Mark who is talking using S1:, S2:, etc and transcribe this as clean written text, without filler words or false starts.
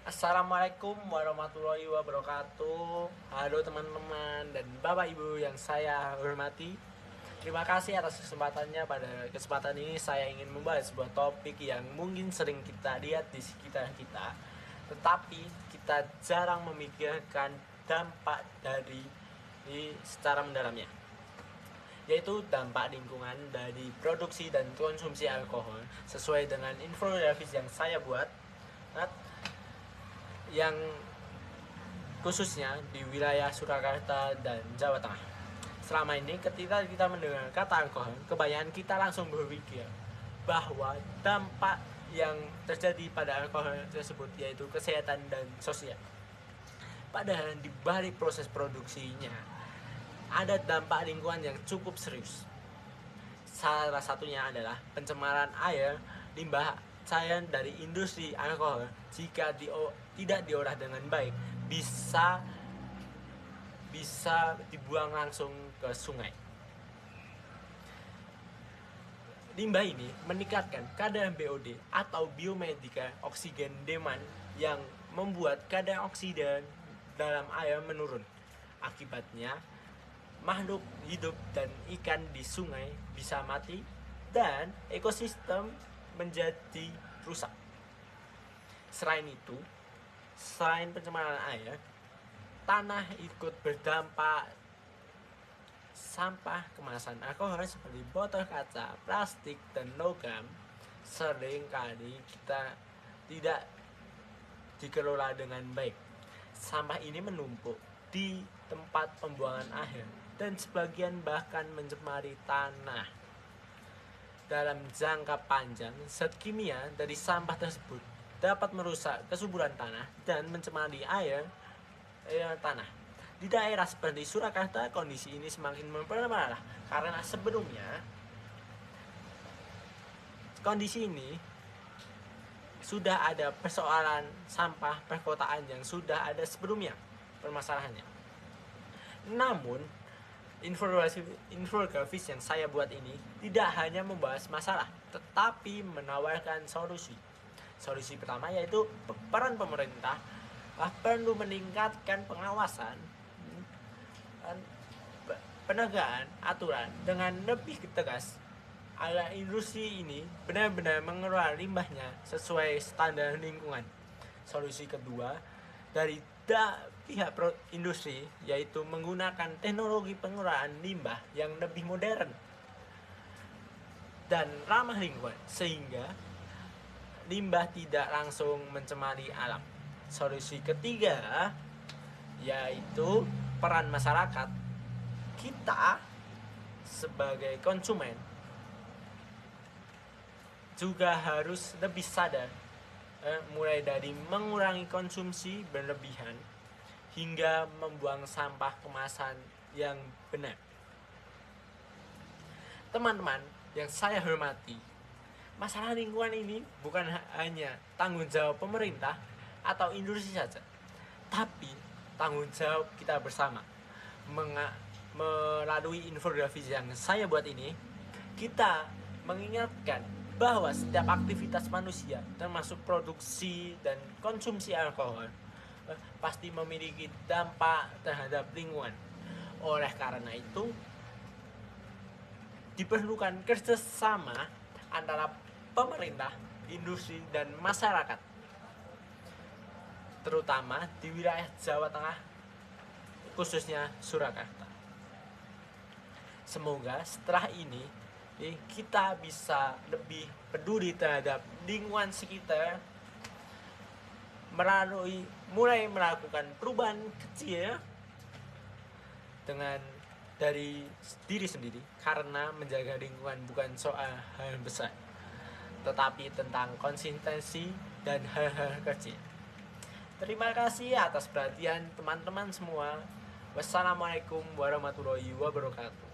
S1: Assalamualaikum warahmatullahi wabarakatuh. Halo teman-teman dan bapak ibu yang saya hormati. Terima kasih atas kesempatannya. Pada kesempatan ini saya ingin membahas sebuah topik yang mungkin sering kita lihat di sekitar kita, tetapi kita jarang memikirkan dampak dari secara mendalamnya, yaitu dampak lingkungan dari produksi dan konsumsi alkohol sesuai dengan infografis yang saya buat, yang khususnya di wilayah Surakarta dan Jawa Tengah. Selama ini ketika kita mendengar kata alkohol, kebanyakan kita langsung berpikir bahwa dampak yang terjadi pada alkohol tersebut yaitu kesehatan dan sosial. Padahal di balik proses produksinya ada dampak lingkungan yang cukup serius. Salah satunya adalah pencemaran air, limbah cair dari industri alkohol jika tidak diolah dengan baik bisa dibuang langsung ke sungai. Limbah ini meningkatkan kadar BOD atau biomedical oksigen demand yang membuat kadar oksigen dalam air menurun. Akibatnya makhluk hidup dan ikan di sungai bisa mati dan ekosistem menjadi rusak. Selain itu, selain pencemaran air, tanah ikut berdampak. Sampah kemasan alkohol seperti botol kaca, plastik, dan logam sering kali kita tidak dikelola dengan baik. Sampah ini menumpuk di tempat pembuangan akhir dan sebagian bahkan mencemari tanah. Dalam jangka panjang, zat kimia dari sampah tersebut dapat merusak kesuburan tanah dan mencemari air tanah. Di daerah seperti Surakarta, kondisi ini semakin memperparah karena sebelumnya kondisi ini sudah ada persoalan sampah perkotaan yang sudah ada sebelumnya permasalahannya. Namun infografis yang saya buat ini tidak hanya membahas masalah, tetapi menawarkan solusi. Solusi pertama yaitu peran pemerintah perlu meningkatkan pengawasan dan penegakan aturan dengan lebih tegas agar industri ini benar-benar mengelola limbahnya sesuai standar lingkungan. Solusi kedua dari pihak industri yaitu menggunakan teknologi pengelolaan limbah yang lebih modern dan ramah lingkungan sehingga limbah tidak langsung mencemari alam. Solusi ketiga yaitu peran masyarakat. Kita sebagai konsumen juga harus lebih sadar, mulai dari mengurangi konsumsi berlebihan hingga membuang sampah kemasan yang benar. Teman-teman yang saya hormati, masalah lingkungan ini bukan hanya tanggung jawab pemerintah atau industri saja, tapi tanggung jawab kita bersama. Melalui infografis yang saya buat ini, kita mengingatkan bahwa setiap aktivitas manusia termasuk produksi dan konsumsi alkohol pasti memiliki dampak terhadap lingkungan. Oleh karena itu diperlukan kerjasama antara pemerintah, industri, dan masyarakat, terutama di wilayah Jawa Tengah, khususnya Surakarta. Semoga setelah ini kita bisa lebih peduli terhadap lingkungan sekitar, mulai melakukan perubahan kecil dari diri sendiri, karena menjaga lingkungan bukan soal hal besar, tetapi tentang konsistensi dan hal-hal kecil. Terima kasih atas perhatian teman-teman semua. Wassalamualaikum warahmatullahi wabarakatuh.